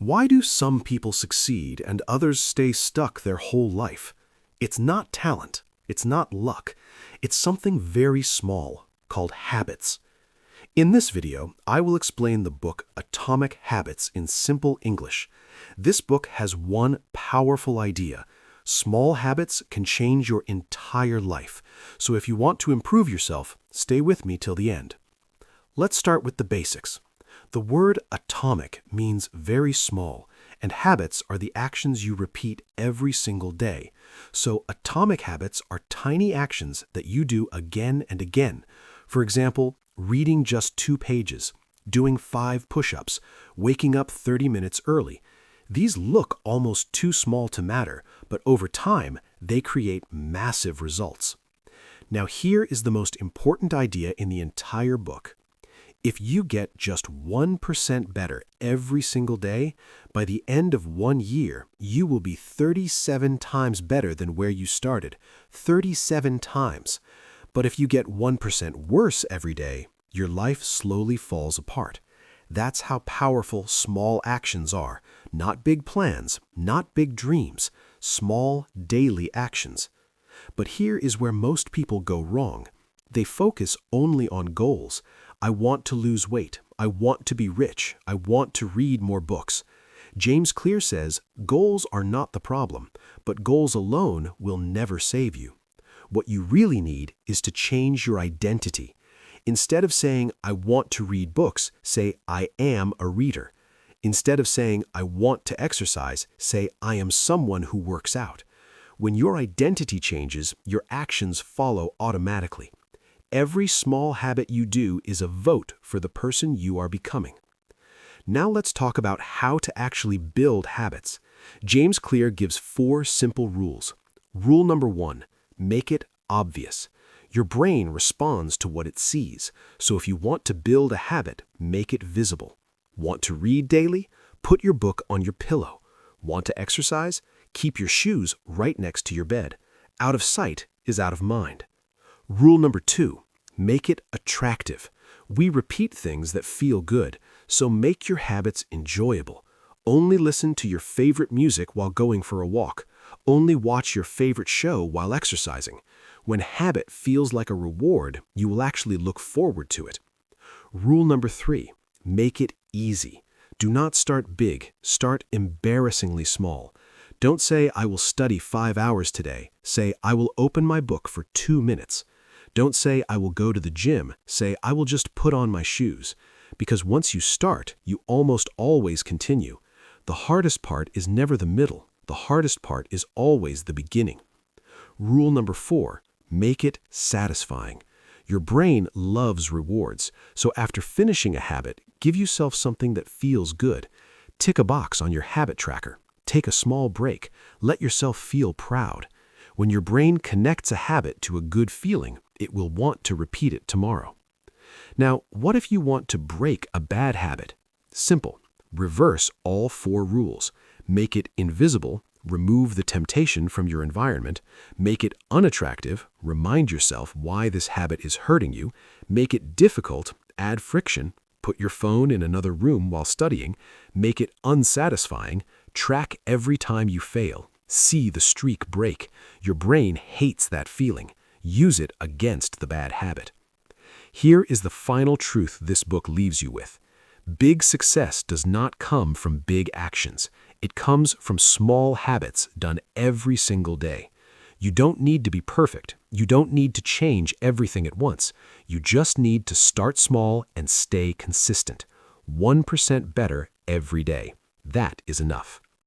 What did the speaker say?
Why do some people succeed and others stay stuck their whole life? It's not talent. It's not luck. It's something very small called habits. In this video, I will explain the book Atomic Habits in simple English. This book has one powerful idea. Small habits can change your entire life. So if you want to improve yourself, stay with me till the end. Let's start with the basics. The word atomic means very small, and habits are the actions you repeat every single day. So atomic habits are tiny actions that you do again and again. For example, reading just 2 pages, doing 5 push-ups, waking up 30 minutes early. These look almost too small to matter, but over time, they create massive results. Now here is the most important idea in the entire book. If you get just 1% better every single day, by the end of 1 year, you will be 37 times better than where you started. 37 times. But if you get 1% worse every day, your life slowly falls apart. That's how powerful small actions are. Not big plans, not big dreams, small daily actions. But here is where most people go wrong. They focus only on goals. I want to lose weight. I want to be rich. I want to read more books. James Clear says, goals are not the problem, but goals alone will never save you. What you really need is to change your identity. Instead of saying, I want to read books, say, I am a reader. Instead of saying, I want to exercise, say, I am someone who works out. When your identity changes, your actions follow automatically. Every small habit you do is a vote for the person you are becoming. Now let's talk about how to actually build habits. James Clear gives 4 simple rules. Rule number 1, make it obvious. Your brain responds to what it sees, so if you want to build a habit, make it visible. Want to read daily? Put your book on your pillow. Want to exercise? Keep your shoes right next to your bed. Out of sight is out of mind. Rule number 2, make it attractive. We repeat things that feel good, so make your habits enjoyable. Only listen to your favorite music while going for a walk. Only watch your favorite show while exercising. When habit feels like a reward, you will actually look forward to it. Rule number 3, make it easy. Do not start big, start embarrassingly small. Don't say, I will study 5 hours today. Say, I will open my book for 2 minutes. Don't say, I will go to the gym. Say, I will just put on my shoes. Because once you start, you almost always continue. The hardest part is never the middle. The hardest part is always the beginning. Rule number 4, make it satisfying. Your brain loves rewards, so after finishing a habit, give yourself something that feels good. Tick a box on your habit tracker. Take a small break. Let yourself feel proud. When your brain connects a habit to a good feeling, it will want to repeat it tomorrow. Now, what if you want to break a bad habit? Simple. Reverse all 4 rules. Make it invisible. Remove the temptation from your environment. Make it unattractive. Remind yourself why this habit is hurting you. Make it difficult. Add friction. Put your phone in another room while studying. Make it unsatisfying. Track every time you fail. See the streak break. Your brain hates that feeling. Use it against the bad habit. Here is the final truth this book leaves you with. Big success does not come from big actions. It comes from small habits done every single day. You don't need to be perfect. You don't need to change everything at once. You just need to start small and stay consistent. 1% better every day. That is enough.